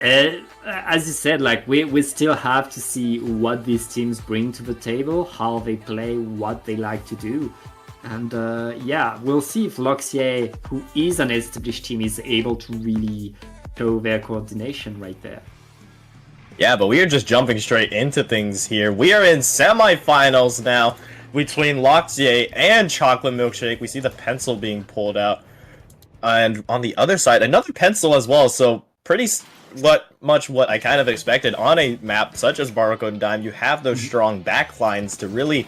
As you said, like we still have to see what these teams bring to the table, how they play, what they like to do. And yeah, we'll see if LOXYAY, who is an established team, is able to really show their coordination right there. Yeah, but we are just jumping straight into things here. We are in semifinals now between LOXYAY and Chocolate Milkshake. We see the pencil being pulled out. And on the other side, another pencil as well. So pretty much what I kind of expected on a map such as Barcode and Dime. You have those strong backlines to really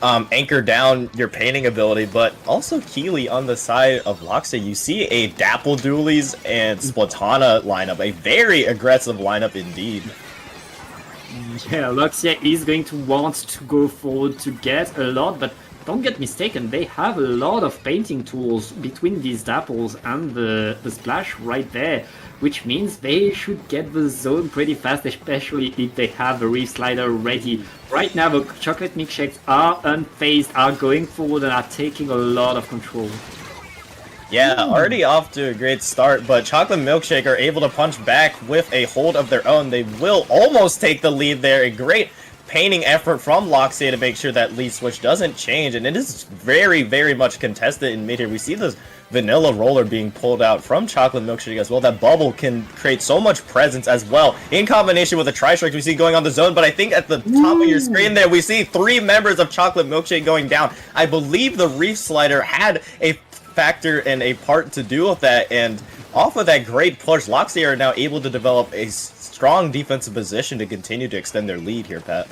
anchor down your painting ability, but also Keely on the side of LOXYAY. You see a Dapple Doolies and Splatana lineup, a very aggressive lineup indeed. Yeah, LOXYAY is going to want to go forward to get a lot, but don't get mistaken, they have a lot of painting tools between these Dapples and the Splash right there, which means they should get the zone pretty fast, especially if they have the Reef Slider ready. Right now, the Chocolate Milkshakes are unfazed, are going forward and are taking a lot of control. Yeah, already off to a great start, but Chocolate Milkshake are able to punch back with a hold of their own. They will almost take the lead there. A great painting effort from LOXYAY to make sure that lead switch doesn't change, and it is very, very much contested in mid here. We see this vanilla roller being pulled out from Chocolate Milkshake as well. That bubble can create so much presence as well, in combination with the Tri-Strikes we see going on the zone. But I think at the top of your screen there, we see 3 members of Chocolate Milkshake going down. I believe the Reef Slider had a factor and a part to do with that, and off of that great push, LOXYAY are now able to develop a strong defensive position to continue to extend their lead here, Pat.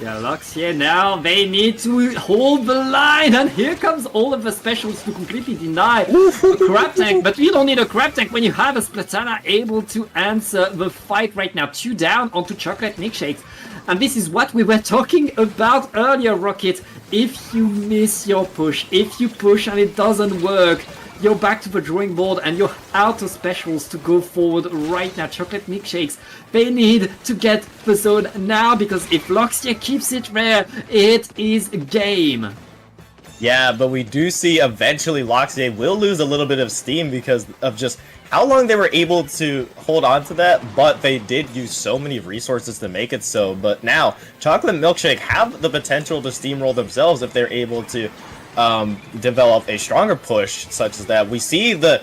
Yeah, LOXYAY now, they need to hold the line, and here comes all of the specials to completely deny the crab tank, but you don't need a crab tank when you have a Splatana able to answer the fight right now. 2 down onto Chocolate Milkshakes, and this is what we were talking about earlier, Rocket. If you miss your push, if you push and it doesn't work, you're back to the drawing board and you're out of specials to go forward right now. Chocolate Milkshakes, they need to get the zone now, because if LOXYAY keeps it there, it is game. Yeah, but we do see eventually LOXYAY will lose a little bit of steam because of just how long they were able to hold on to that, but they did use so many resources to make it so. But now, Chocolate Milkshake have the potential to steamroll themselves if they're able to develop a stronger push such as that. We see the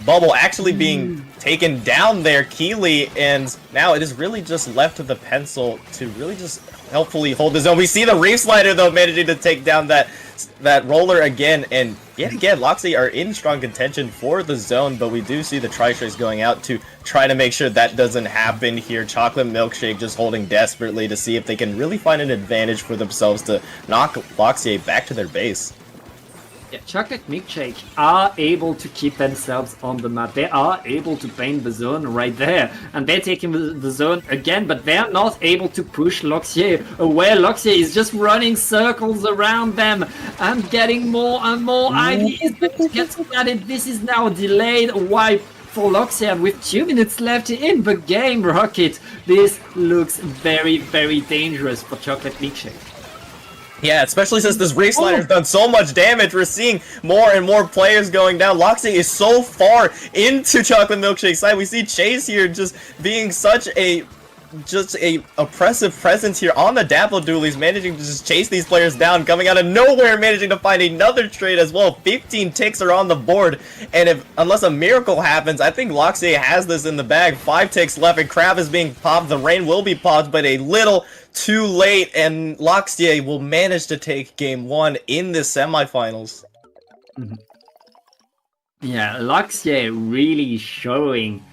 bubble actually being taken down there, Keely, and now it is really just left to the pencil to really just helpfully hold the zone. We see the Reef Slider though managing to take down that roller again, and yet again LOXYAY are in strong contention for the zone, but we do see the Tri-Strikes going out to try to make sure that doesn't happen here. Chocolate Milkshake just holding desperately to see if they can really find an advantage for themselves to knock LOXYAY back to their base. Yeah, Chocolate Milkshake are able to keep themselves on the map. They are able to paint the zone right there. And they're taking the zone again, but they're not able to push LOXYAY away. LOXYAY is just running circles around them and getting more and more IVs. But to get started, this is now a delayed wipe for LOXYAY. With 2 minutes left in the game, Rocket, this looks very, very dangerous for Chocolate Milkshake. Yeah, especially since this Reef Slider's done so much damage. We're seeing more and more players going down. LOXYAY is so far into Chocolate Milkshake's side. We see Chase here just being such a oppressive presence here on the Dapple Doolies, managing to just chase these players down, coming out of nowhere, managing to find another trade as well. 15 ticks are on the board, and unless a miracle happens, I think LOXYAY has this in the bag. 5 ticks left, and Crab is being popped. The rain will be popped, but a little too late, and LOXYAY will manage to take game 1 in the semifinals. Yeah, LOXYAY really showing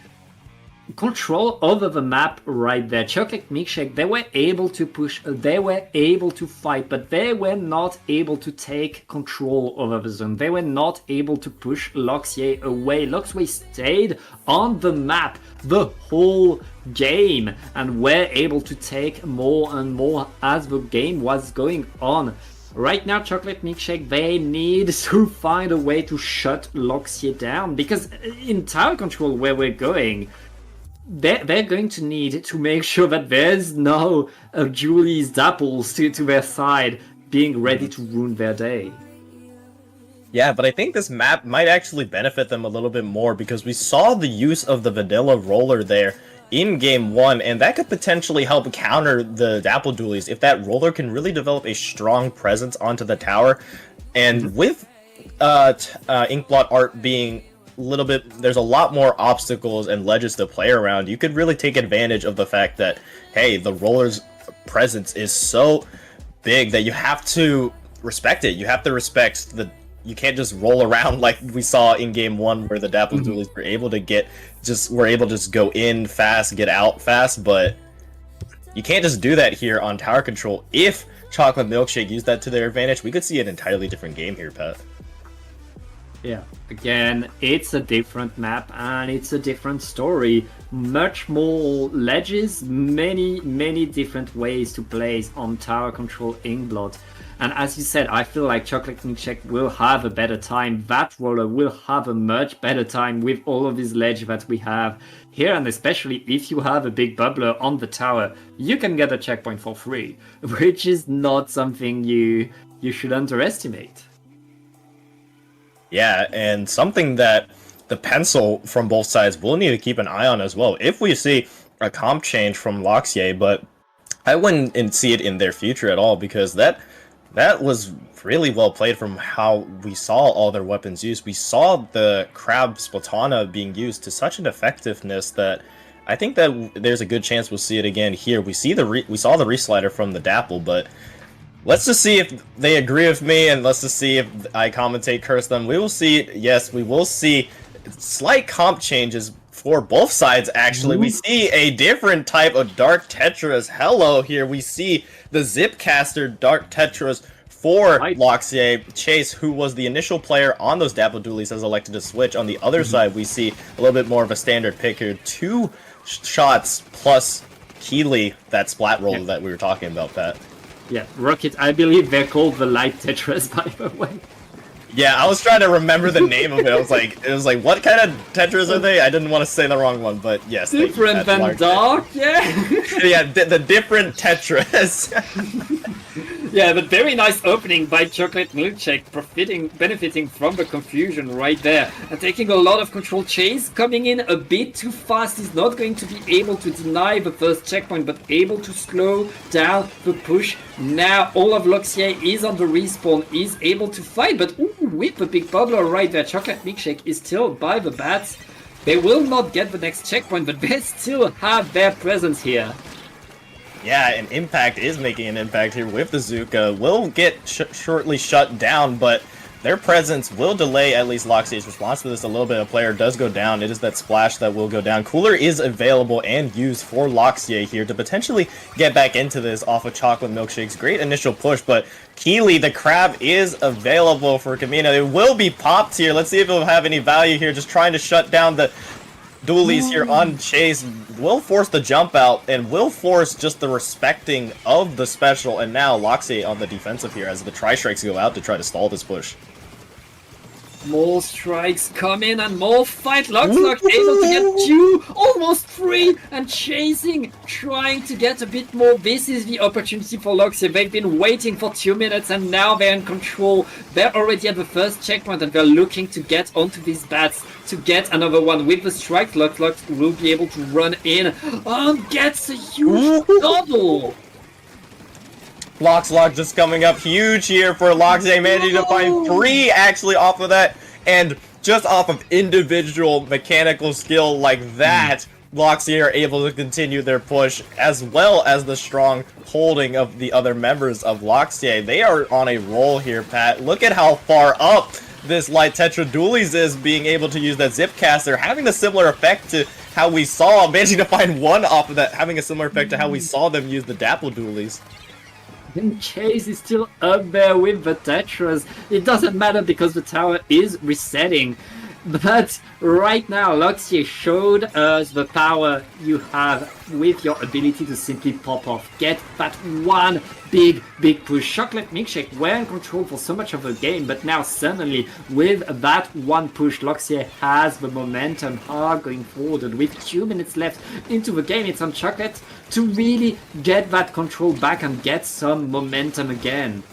control over the map right there. Chocolate Milkshake, they were able to push, they were able to fight, but they were not able to take control over the zone. They were not able to push LOXYAY away. LOXYAY stayed on the map the whole game and were able to take more and more as the game was going on. Right now, Chocolate Milkshake, they need to find a way to shut LOXYAY down, because in tower control where we're going, they're going to need to make sure that there's no Julie's Dapples to their side being ready to ruin their day. Yeah, but I think this map might actually benefit them a little bit more because we saw the use of the vanilla roller there in game 1, and that could potentially help counter the Dapple Dualies if that roller can really develop a strong presence onto the tower. And with Inkblot art being a little bit, there's a lot more obstacles and ledges to play around, you could really take advantage of the fact that, hey, the roller's presence is so big that you have to respect it. You have to respect the... You can't just roll around like we saw in game 1 where the Dapple Dualies were able to just go in fast, get out fast, but you can't just do that here on tower control. If Chocolate Milkshake used that to their advantage, we could see an entirely different game here, Pat. Yeah, again, it's a different map and it's a different story. Much more ledges, many different ways to place on tower control Inkblot. And as you said, I feel like Chocolate Milkshake will have a better time. That roller will have a much better time with all of these ledge that we have here. And especially if you have a big bubbler on the tower, you can get a checkpoint for free, which is not something you should underestimate. Yeah, and something that the pencil from both sides will need to keep an eye on as well. If we see a comp change from LOXYAY, but I wouldn't see it in their future at all because that was really well played from how we saw all their weapons used. We saw the Crab Splatana being used to such an effectiveness that I think that there's a good chance we'll see it again here. We saw the reslider from the Dapple, but let's just see if they agree with me, and let's just see if I curse them. We will see, yes, we will see slight comp changes for both sides, actually. We see a different type of Dark Tetras. Hello here. We see the Zipcaster Dark Tetras for LOXYAY. Chase, who was the initial player on those Dapple Dualies, has elected to switch. On the other side, we see a little bit more of a standard pick here. 2 shots plus Keeley, that splat roll that we were talking about, Pat. Yeah, Rocket, I believe they're called the Light Tetras, by the way. Yeah, I was trying to remember the name of it. It was like, what kind of Tetras are they? I didn't want to say the wrong one, but yes. Different than Dark, yeah? Yeah, the different Tetras. Yeah, but very nice opening by Chocolate Milkshake, benefiting from the confusion right there. And taking a lot of control. Chase coming in a bit too fast. He's not going to be able to deny the first checkpoint, but able to slow down the push. Now all of LOXYAY is on the respawn, is able to fight, but ooh, with the big bubbler right there, Chocolate Milkshake is still by the bats. They will not get the next checkpoint, but they still have their presence here. Yeah, and Impact is making an impact here with the Zuka. Will get shortly shut down, but their presence will delay at least LOXYAY's response to this a little bit. A player does go down. It is that splash that will go down. Cooler is available and used for LOXYAY here to potentially get back into this off of Chocolate Milkshake's great initial push, but Keeley, the crab, is available for Camino. It will be popped here. Let's see if it'll have any value here. Just trying to shut down the Dualies here on Chase. Will force the jump out and will force just the respecting of the special, and now LOXYAY on the defensive here as the tri-strikes go out to try to stall this push. More strikes come in and more fight. LOXLOX able to get 2, almost 3, and chasing, trying to get a bit more. This is the opportunity for LOXYAY. They've been waiting for 2 minutes and now they're in control. They're already at the first checkpoint and they're looking to get onto these bats to get another one. With the strike, LOXLOX will be able to run in and gets a huge double. LOXLOX just coming up huge here for LOXYAY, managing to find 3 actually off of that, and just off of individual mechanical skill like that, LOXYAY are able to continue their push, as well as the strong holding of the other members of LOXYAY. They are on a roll here, Pat. Look at how far up this Light Tetra Dualies is, being able to use that Zipcaster, having a similar effect to how we saw, managing to find 1 off of that, having a similar effect to how we saw them use the Dapple Dualies. And Chase is still up there with the Tetras. It doesn't matter because the tower is resetting. But right now, LOXYAY showed us the power you have with your ability to simply pop off. Get that one big push. Chocolate Milkshake were in control for so much of the game, but now suddenly with that one push, LOXYAY has the momentum going forward. And with 2 minutes left into the game, it's on Chocolate to really get that control back and get some momentum again.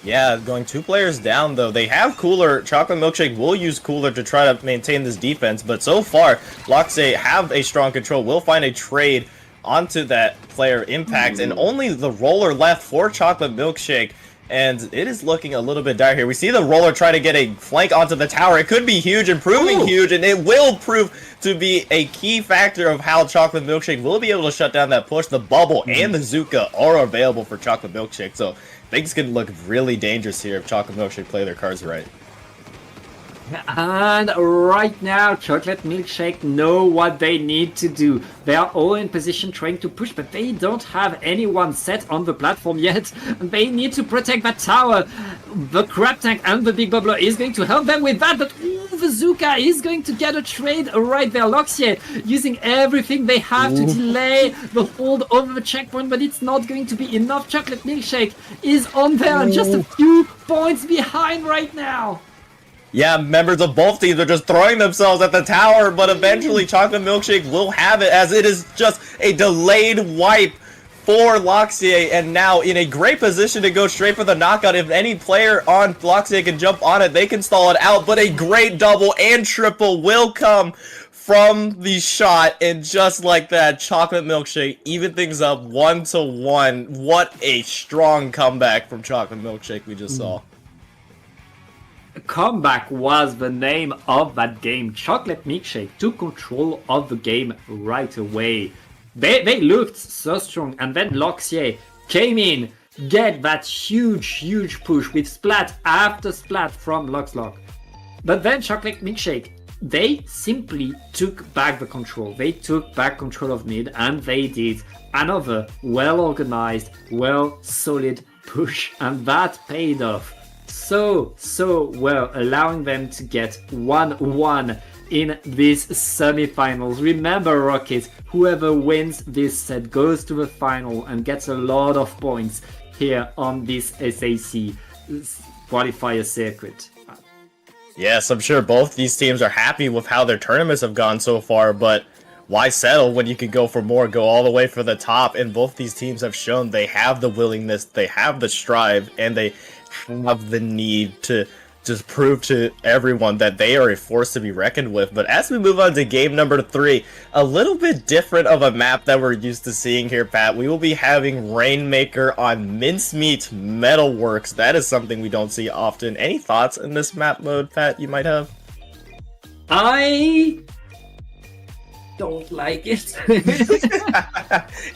Yeah, going 2 players down though. They have Cooler. Chocolate Milkshake will use Cooler to try to maintain this defense, but so far, LOXYAY have a strong control. Will find a trade onto that player Impact, and only the roller left for Chocolate Milkshake. And it is looking a little bit dire here. We see the roller try to get a flank onto the tower. It could be huge and proving huge, and it will prove to be a key factor of how Chocolate Milkshake will be able to shut down that push. The bubble and the Zuka are available for Chocolate Milkshake, so things can look really dangerous here if Chocolate Milkshake play their cards right. And right now, Chocolate Milkshake know what they need to do. They are all in position trying to push, but they don't have anyone set on the platform yet. They need to protect that tower. The Crab Tank and the Big Bubbler is going to help them with that, but the Zuka is going to get a trade right there. LOXYAY using everything they have to delay the hold over the checkpoint, but it's not going to be enough. Chocolate Milkshake is on there and just a few points behind right now. Yeah, members of both teams are just throwing themselves at the tower, but eventually Chocolate Milkshake will have it, as it is just a delayed wipe for LOXYAY, and now in a great position to go straight for the knockout. If any player on LOXYAY can jump on it, they can stall it out, but a great double and triple will come from the shot, and just like that, Chocolate Milkshake even things up 1-1. What a strong comeback from Chocolate Milkshake we just saw. Comeback was the name of that game. Chocolate Milkshake took control of the game right away. They looked so strong, and then LOXYAY came in, get that huge push with splat after splat from LOXLOX. But then Chocolate Milkshake, they simply took back the control. They took back control of mid, and they did another well-organized, well-solid push, and that paid off so well, allowing them to get 1-1 in these semi-finals. Remember, Rocket, whoever wins this set goes to the final and gets a lot of points here on this SAC qualifier circuit. Yes, I'm sure both these teams are happy with how their tournaments have gone so far, but why settle when you can go for more, go all the way for the top? And both these teams have shown they have the willingness, they have the strive, and they have the need to just prove to everyone that they are a force to be reckoned with. But as we move on to game number 3, a little bit different of a map that we're used to seeing here, Pat. We will be having Rainmaker on Mincemeat Metalworks. That is something we don't see often. Any thoughts in this map mode, Pat, you might have? I don't like it.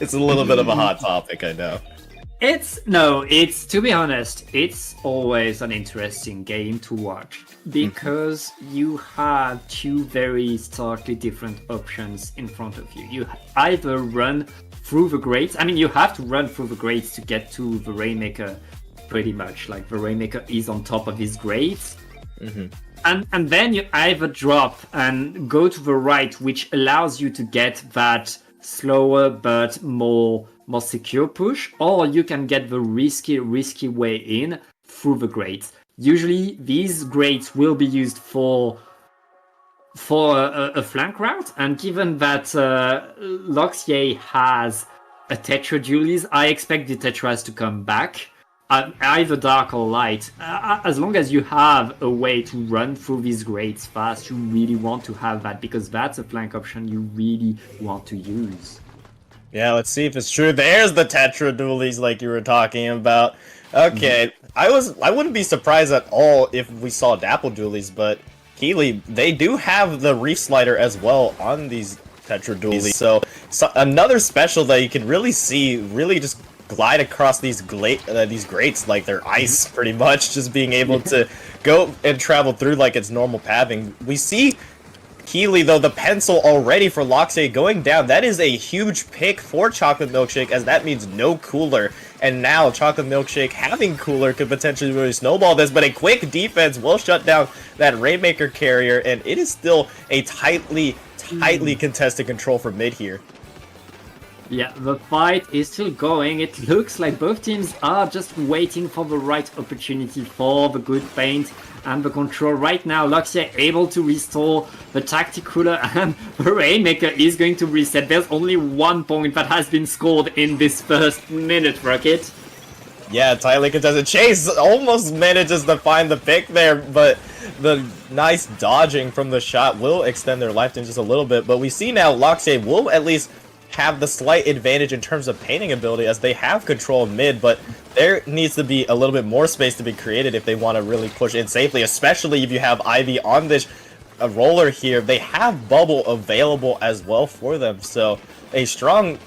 It's a little bit of a hot topic, I know. It's to be honest, it's always an interesting game to watch because you have two very starkly different options in front of you. You either run through the grates. I mean, you have to run through the grates to get to the Rainmaker, pretty much. Like, the Rainmaker is on top of his grates. And then you either drop and go to the right, which allows you to get that slower but more secure push, or you can get the risky way in through the grates. Usually these grates will be used for a flank route, and given that LOXYAY has a Tetra Dualies, I expect the Tetras to come back, either dark or light. As long as you have a way to run through these grates fast, you really want to have that, because that's a flank option you really want to use. Yeah, let's see if it's true. There's the Tetra Dualies like you were talking about. Okay, I wouldn't be surprised at all if we saw Dapple Dualies, but Keely, they do have the Reef Slider as well on these Tetra Dualies. So another special that you can really see, really just glide across these grates like they're ice, pretty much, just being able to go and travel through like it's normal pathing. We see Keely, though, the pencil already for LOXYAY going down. That is a huge pick for Chocolate Milkshake, as that means no Cooler. And now Chocolate Milkshake having Cooler could potentially really snowball this, but a quick defense will shut down that Rainmaker carrier, and it is still a tightly contested control for mid here. Yeah, the fight is still going. It looks like both teams are just waiting for the right opportunity for the good paint and the control. Right now, LOXYAY able to restore the Tactic Cooler, and the Rainmaker is going to reset. There's only 1 point that has been scored in this first minute, Rocket. Yeah, tightly contested. Chase almost manages to find the pick there, but the nice dodging from the shot will extend their lifetime just a little bit. But we see now LOXYAY will at least have the slight advantage in terms of painting ability as they have control of mid, but there needs to be a little bit more space to be created if they want to really push in safely, especially if you have Ivy on this roller here. They have bubble available as well for them, so a strong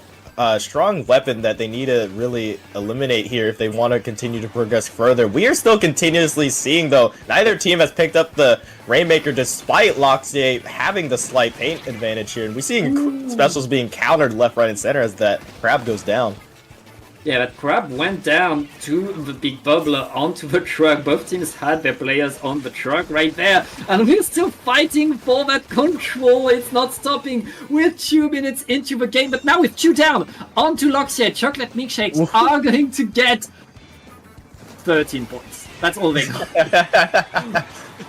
weapon that they need to really eliminate here if they want to continue to progress further. We are still continuously seeing, though, neither team has picked up the Rainmaker despite LOXYAY having the slight paint advantage here, and we're seeing specials being countered left, right, and center as that Crab goes down. Yeah, that Crab went down to the big bubbler onto the truck. Both teams had their players on the truck right there. And we're still fighting for that control. It's not stopping. We're 2 minutes into the game. But now with 2 down onto LOXYAY, Chocolate Milkshakes are going to get 13 points. That's all they got.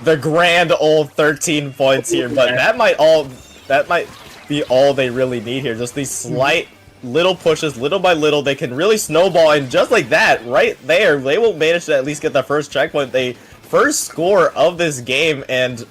The grand old 13 points here. But that might be all they really need here. Just these slight little pushes, little by little, they can really snowball, and just like that, right there, they will manage to at least get the first checkpoint, the first score of this game. And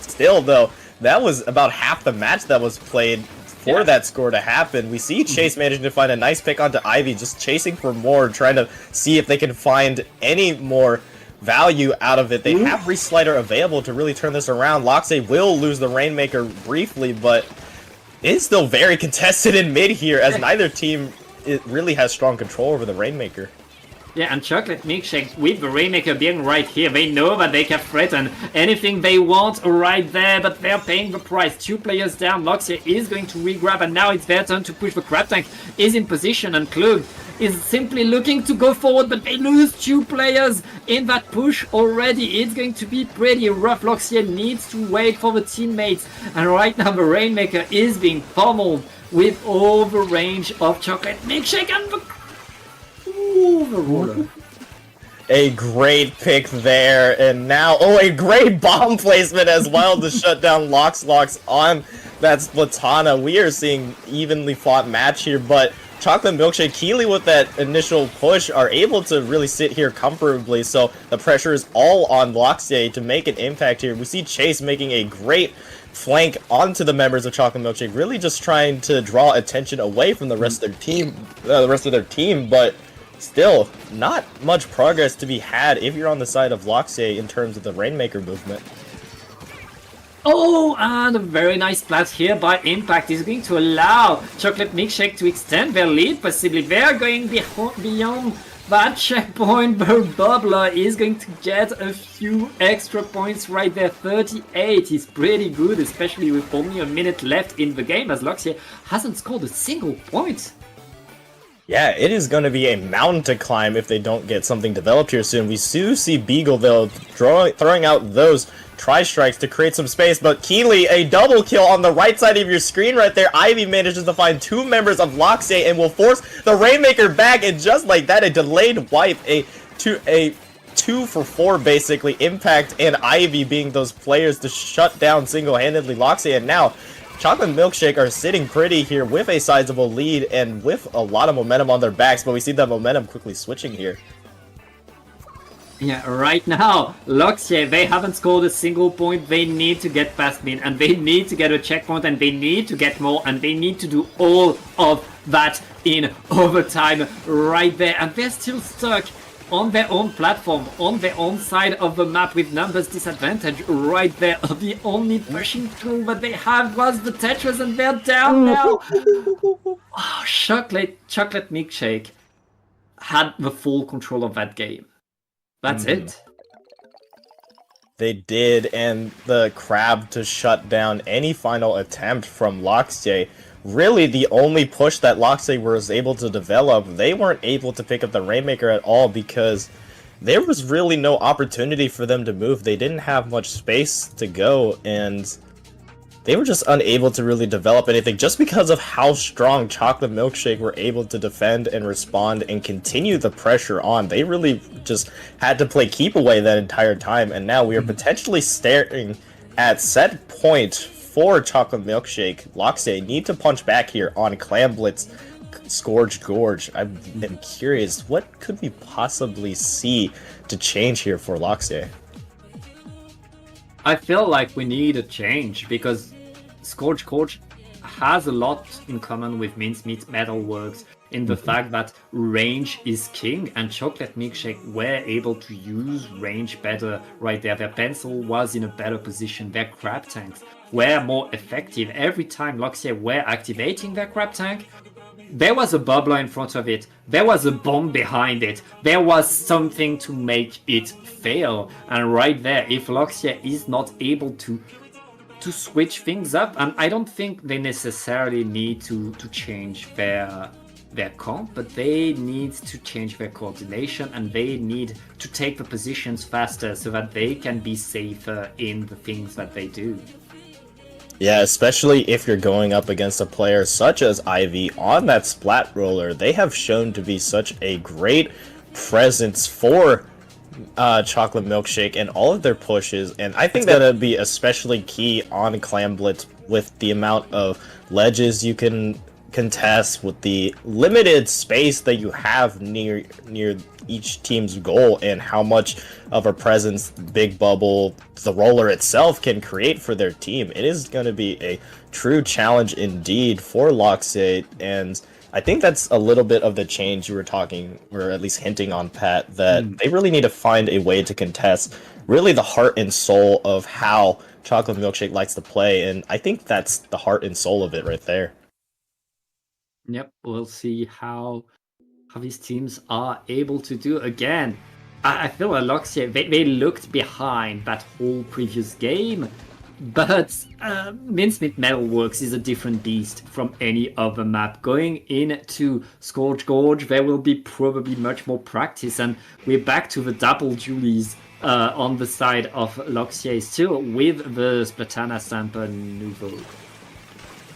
still, though, that was about half the match that was played for that score to happen. We see Chase managing to find a nice pick onto Ivy, just chasing for more, trying to see if they can find any more value out of it. They have Reslider available to really turn this around. LOXYAY will lose the Rainmaker briefly, but it's still very contested in mid here, as neither team really has strong control over the Rainmaker. Yeah, and Chocolate Milkshake, with the Rainmaker being right here, they know that they can threaten anything they want right there, but they're paying the price. 2 players down, LOXYAY is going to re-grab, and now it's their turn to push. The Crab Tank is in position, and Klug is simply looking to go forward, but they lose 2 players in that push already. It's going to be pretty rough. LOXYAY needs to wait for the teammates, and right now the Rainmaker is being pummeled with all the range of Chocolate Milkshake and the roller. A great pick there, and now, a great bomb placement as well to shut down Lox on that Splatana. We are seeing evenly fought match here, but Chocolate Milkshake, Keely with that initial push are able to really sit here comfortably, so the pressure is all on LOXYAY to make an impact here. We see Chase making a great flank onto the members of Chocolate Milkshake, really just trying to draw attention away from the rest of their team, but still, not much progress to be had if you're on the side of LOXYAY in terms of the Rainmaker movement. Oh, and a very nice splat here by Impact is going to allow Chocolate Milkshake to extend their lead, possibly. They're going beyond that checkpoint, but Bubbler is going to get a few extra points right there. 38 is pretty good, especially with only a minute left in the game, as LOXYAY hasn't scored a single point. Yeah, it is going to be a mountain to climb if they don't get something developed here soon. We do see Beagle, though, throwing out those tri-strikes to create some space, but Keely, a double kill on the right side of your screen right there. Ivy manages to find 2 members of LOXYAY and will force the Rainmaker back, and just like that, a delayed wipe, a 2 for 4 basically. Impact and Ivy being those players to shut down single-handedly LOXYAY, and now Chocolate Milkshake are sitting pretty here with a sizable lead and with a lot of momentum on their backs, but we see that momentum quickly switching here. Yeah, right now, LOXYAY, they haven't scored a single point. They need to get past mid, and they need to get a checkpoint, and they need to get more, and they need to do all of that in overtime right there. And they're still stuck on their own platform, on their own side of the map with numbers disadvantage right there. The only pushing tool that they have was the Tetris, and they're down now. Oh, Chocolate Milkshake had the full control of that game. That's it. They did, and the Crab to shut down any final attempt from LOXYAY. Really, the only push that LOXYAY was able to develop, they weren't able to pick up the Rainmaker at all because there was really no opportunity for them to move. They didn't have much space to go, and they were just unable to really develop anything just because of how strong Chocolate Milkshake were able to defend and respond and continue the pressure on. They really just had to play keep away that entire time, and now we are potentially staring at set point for Chocolate Milkshake. LOXYAY need to punch back here on Clam Blitz Scourge Gorge. I'm curious, what could we possibly see to change here for LOXYAY? I feel like we need a change because Scourge Gorge has a lot in common with Mincemeat Metalworks in the fact that range is king, and Chocolate Milkshake were able to use range better right there. Their pencil was in a better position. Their crab tanks were more effective. Every time LOXYAY were activating their crab tank, there was a bubbler in front of it. There was a bomb behind it. There was something to make it fail. And right there, if LOXYAY is not able to switch things up, and I don't think they necessarily need to change their comp, but they need to change their coordination, and they need to take the positions faster so that they can be safer in the things that they do. Yeah, especially if you're going up against a player such as Ivy on that Splat Roller. They have shown to be such a great presence for Chocolate Milkshake and all of their pushes, and I think that'll be especially key on Clam Blitz with the amount of ledges you can contest, with the limited space that you have near each team's goal, and how much of a presence Big Bubble, the roller itself, can create for their team. It is going to be a true challenge indeed for LOXYAY, and I think that's a little bit of the change you were talking, or at least hinting on, Pat, that they really need to find a way to contest really the heart and soul of how Chocolate Milkshake likes to play, and I think that's the heart and soul of it right there. Yep, we'll see how these teams are able to do. Again, I feel like LOXYAY, they looked behind that whole previous game, but Mincemeat Metalworks is a different beast from any other map. Going into Scourge Gorge, there will be probably much more practice, and we're back to the double Julies on the side of LOXYAY, still with the Splatana Sampa Nouveau.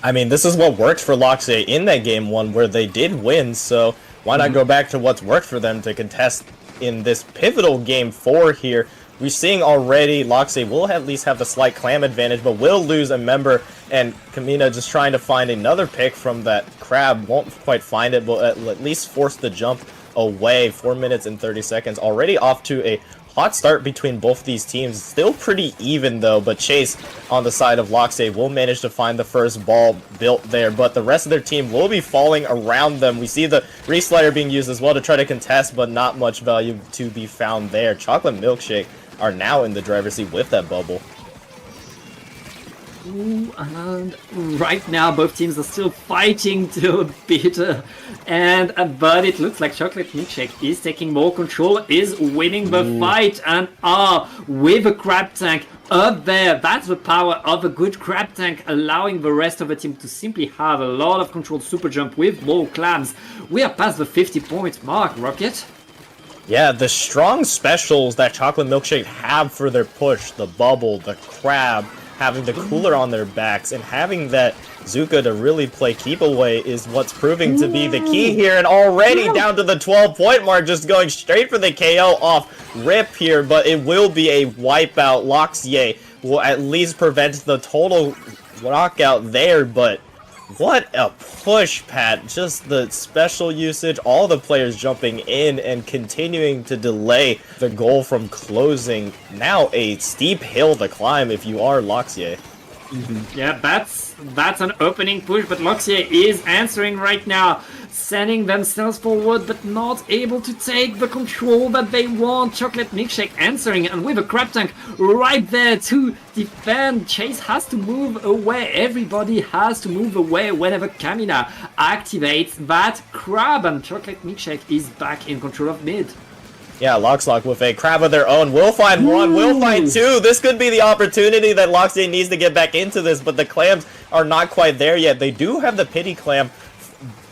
I mean, this is what worked for LOXYAY in that game one where they did win, so why not go back to what's worked for them to contest in this pivotal game 4 here. We're seeing already LOXYAY will at least have the slight clam advantage, but will lose a member, and Kamina just trying to find another pick from that crab. Won't quite find it, but at least force the jump away. 4 minutes and 30 seconds. Already off to a hot start between both these teams. Still pretty even though, but Chase on the side of LOXYAY will manage to find the first ball built there, but the rest of their team will be falling around them. We see the Reslider being used as well to try to contest, but not much value to be found there. Chocolate Milkshake are now in the driver's seat with that bubble. Ooh, and right now both teams are still fighting to a bitter end, but it looks like Chocolate Milkshake is taking more control, is winning the fight, and with a crab tank up there. That's the power of a good crab tank, allowing the rest of the team to simply have a lot of control. Super jump with more clams. We are past the 50-point mark, Rocket. Yeah, the strong specials that Chocolate Milkshake have for their push, the bubble, the crab, having the cooler on their backs, and having that Zuka to really play keep away is what's proving to be the key here, and already down to the 12-point mark, just going straight for the KO off rip here, but it will be a wipeout. LOXYAY will at least prevent the total knockout there, but what a push, Pat. Just the special usage, all the players jumping in and continuing to delay the goal from closing. Now a steep hill to climb if you are LOXYAY. Yeah, that's an opening push, but LOXYAY is answering right now, sending themselves forward, but not able to take the control that they want. Chocolate Milkshake answering, and with a crab tank right there to defend. Chase has to move away. Everybody has to move away whenever Kamina activates that crab, and Chocolate Milkshake is back in control of mid. Yeah, LOXLOCK with a crab of their own. Will find one, will find two. This could be the opportunity that LOXYAY needs to get back into this, but the clams are not quite there yet. They do have the pity clam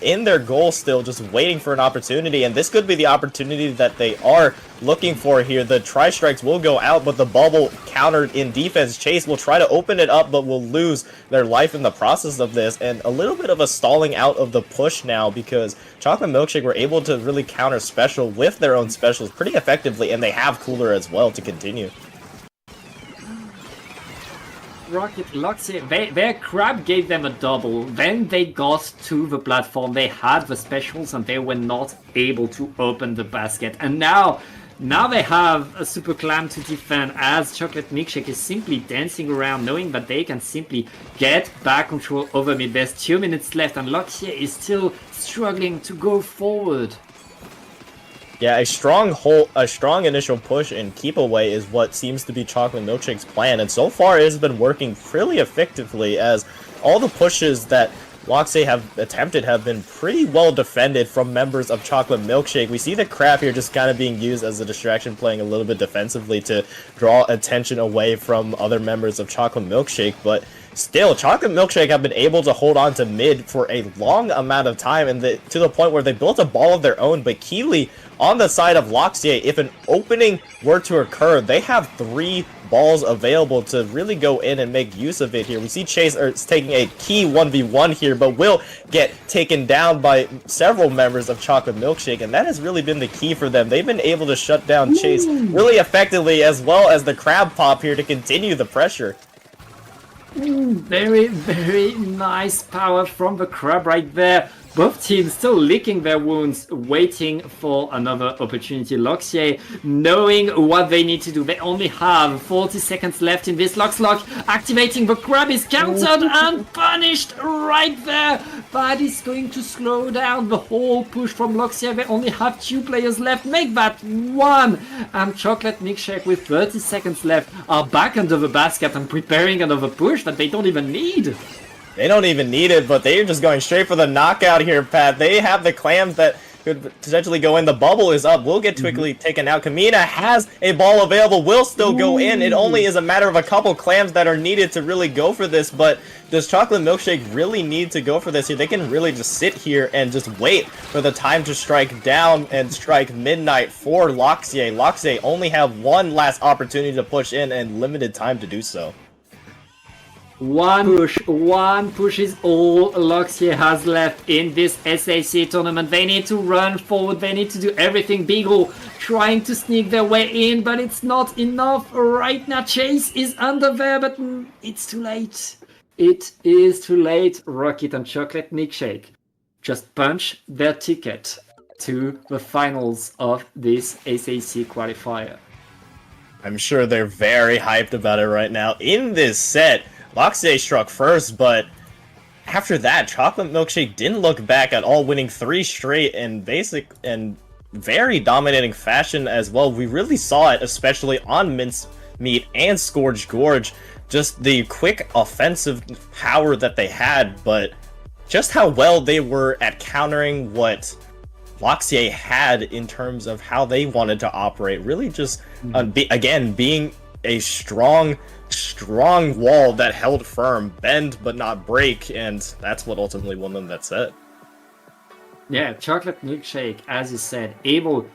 in their goal still, just waiting for an opportunity, and this could be the opportunity that they are looking for here. The tri-strikes will go out, but the bubble countered in defense. Chase will try to open it up, but will lose their life in the process of this, and a little bit of a stalling out of the push now, because Chocolate Milkshake were able to really counter special with their own specials pretty effectively, and they have cooler as well to continue. Rocket, LOXYAY, their crab gave them a double. Then they got to the platform, they had the specials, and they were not able to open the basket. And now they have a Super Clam to defend, as Chocolate Milkshake is simply dancing around, knowing that they can simply get back control over mid. There's 2 minutes left, and LOXYAY is still struggling to go forward. Yeah, a strong initial push and keep away is what seems to be Chocolate Milkshake's plan, and so far it has been working really effectively, as all the pushes that LOXYAY have attempted have been pretty well defended from members of Chocolate Milkshake. We see the crab here just kind of being used as a distraction, playing a little bit defensively to draw attention away from other members of Chocolate Milkshake, but still, Chocolate Milkshake have been able to hold on to mid for a long amount of time, and to the point where they built a ball of their own. But Keeley, on the side of LOXYAY, if an opening were to occur, they have 3 balls available to really go in and make use of it here. We see Chase taking a key 1v1 here, but will get taken down by several members of Chocolate Milkshake, and that has really been the key for them. They've been able to shut down Chase really effectively, as well as the crab pop here to continue the pressure. Very, very nice power from the crab right there. Both teams still licking their wounds, waiting for another opportunity. LOXYAY knowing what they need to do. They only have 40 seconds left in this LOX activating the crab is countered and punished right there. That is going to slow down the whole push from LOXYAY. They only have 2 players left. Make that 1. And Chocolate Milkshake with 30 seconds left are back under the basket and preparing another push that they don't even need. They don't even need it, but they're just going straight for the knockout here, Pat. They have the clams that could potentially go in. The bubble is up. Will get quickly taken out. Kamina has a ball available. Will still go in. It only is a matter of a couple clams that are needed to really go for this, but does Chocolate Milkshake really need to go for this here? They can really just sit here and just wait for the time to strike down and strike midnight for LOXYAY. LOXYAY only have one last opportunity to push in and limited time to do so. One push is all LOXYAY has left in this SAC tournament. They need to run forward, they need to do everything. Beagle trying to sneak their way in, but it's not enough right now. Chase is under there, but it's too late. It is too late. Rocket and Chocolate Milkshake just punch their ticket to the finals of this SAC qualifier. I'm sure they're very hyped about it right now. In this set, LOXYAY struck first, but after that, Chocolate Milkshake didn't look back at all, winning 3 straight in basic and very dominating fashion as well. We really saw it, especially on Mincemeat and Scourge Gorge, just the quick offensive power that they had, but just how well they were at countering what LOXYAY had in terms of how they wanted to operate. Really just, again, being a strong wall that held firm, bend but not break, and that's what ultimately won them that set. Yeah, Chocolate Milkshake, as you said, able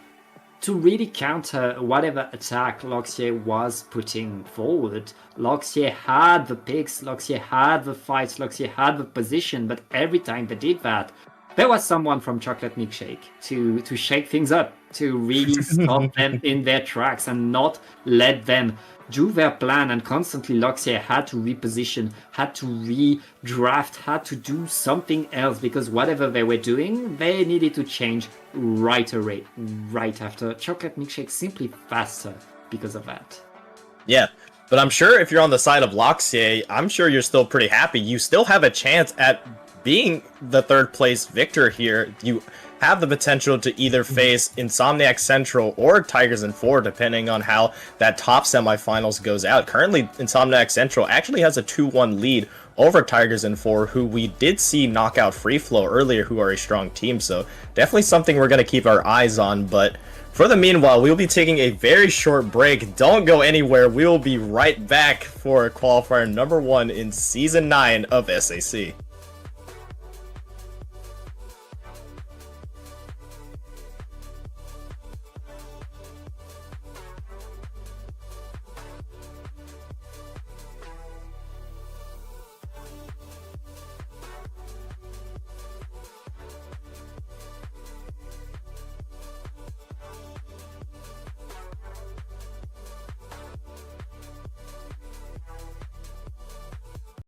to really counter whatever attack LOXYAY was putting forward. LOXYAY had the picks, LOXYAY had the fights, LOXYAY had the position, but every time they did that, there was someone from Chocolate Milkshake to shake things up, to really stop them in their tracks and not let them do their plan. And constantly LOXYAY had to reposition, had to redraft, had to do something else, because whatever they were doing, they needed to change right away, right after. Chocolate Milkshake simply faster because of that. Yeah, but I'm sure if you're on the side of LOXYAY, I'm sure you're still pretty happy. You still have a chance at being the 3rd place victor here. You have the potential to either face Insomniac Central or Tigers in 4, depending on how that top semifinals goes out. Currently, Insomniac Central actually has a 2-1 lead over Tigers in 4, who we did see knock out Free Flow earlier, who are a strong team. So definitely something we're going to keep our eyes on. But for the meanwhile, we'll be taking a very short break. Don't go anywhere. We will be right back for qualifier number 1 in Season 9 of SAC.